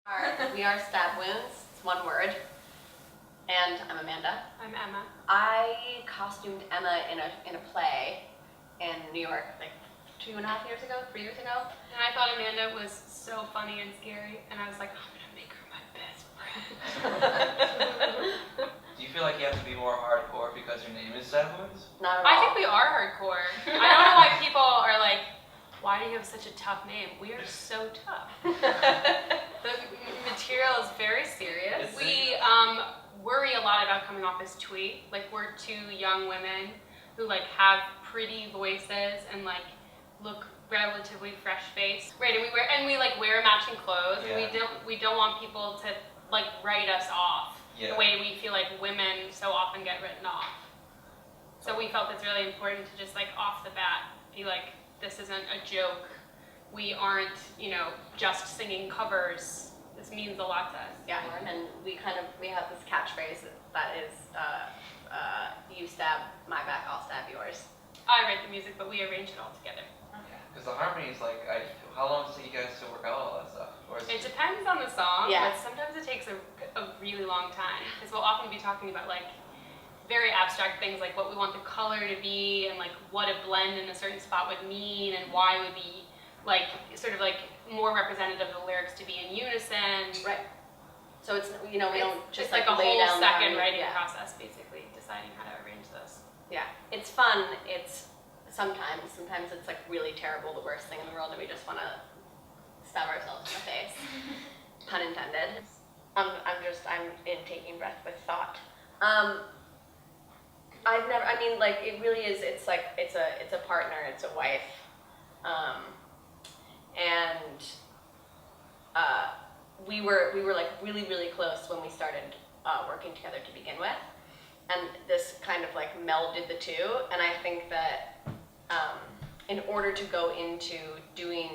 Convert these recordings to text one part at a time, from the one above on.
We are Stabwounds, it's one word. And I'm Amanda. I'm Emma. I costumed Emma in a play in New York like 3 years ago. And I thought Amanda was so funny and scary, and I was like, I'm gonna make her my best friend. Do you feel like you have to be more hardcore because your name is Stabwounds? Not at all. I think we are hardcore. I don't know why people are like, why do you have such a tough name? We are so tough. The material is very serious. We worry a lot about coming off as twee. Like, we're two young women who like have pretty voices and like look relatively fresh faced. Right, and we wear matching clothes. Yeah. And we don't want people to like write us off the way we feel like women so often get written off. So we felt it's really important to just like off the bat be like, this isn't a joke. We aren't, just singing covers. This means a lot to us. Yeah, and we have this catchphrase that is, you stab my back, I'll stab yours. I write the music, but we arrange it all together. Okay. Because the harmonies, how long does it take you guys to work out all that stuff? Or It depends on the song, Yeah. but sometimes it takes a really long time. Because we'll often be talking about like very abstract things, like what we want the color to be, and like what a blend in a certain spot would mean, and why it would be like sort of like more representative of the lyrics to be in unison. Right. So it's, we don't just it's like a lay whole down second the writing yeah. process, basically, deciding how to arrange this. Yeah, it's fun. It's sometimes it's like really terrible, the worst thing in the world, and we just want to stab ourselves in the face. Pun intended. I'm in taking breath with thought. It really is. It's like it's a partner. It's a wife, and we were like really close when we started working together to begin with, and this kind of like melded the two. And I think that in order to go into doing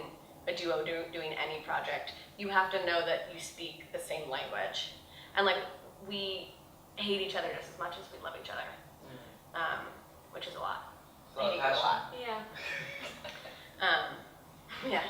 a duo, doing any project, you have to know that you speak the same language, and like we hate each other just as much as we love each other. Which is a lot. a lot of passion. Yeah. Yeah.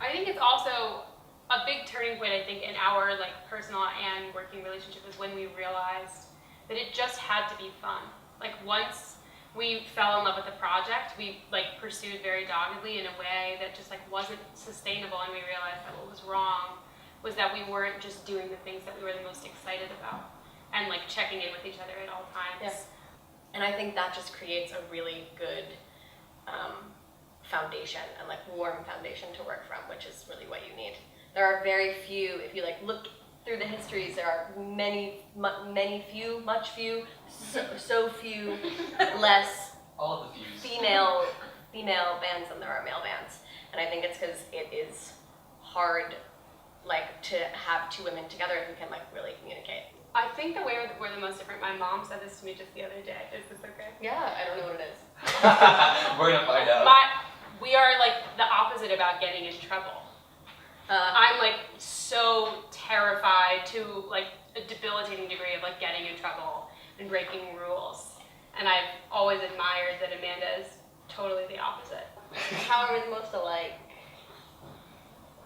I think it's also a big turning point, I think, in our like personal and working relationship is when we realized that it just had to be fun. Like, once we fell in love with the project, we like pursued very doggedly in a way that just like wasn't sustainable, and we realized that what was wrong was that we weren't just doing the things that we were the most excited about and like checking in with each other at all times. Yeah. And I think that just creates a really good foundation, and like warm foundation to work from, which is really what you need. There are very few, if you like look through the histories, there are much few, so few less All of the views. female bands than there are male bands. And I think it's because it is hard like to have two women together who can like really communicate. I think the way we're the most different, my mom said this to me just the other day. Is this okay? Yeah, I don't know what it is. We're gonna find out. We are like the opposite about getting in trouble. I'm like so terrified to like a debilitating degree of like getting in trouble and breaking rules. And I've always admired that Amanda is totally the opposite. How are we the most alike?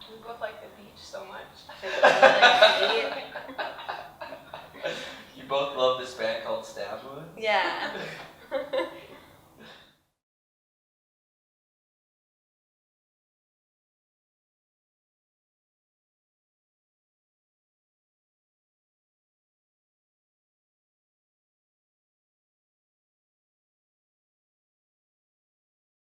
We both like the beach so much.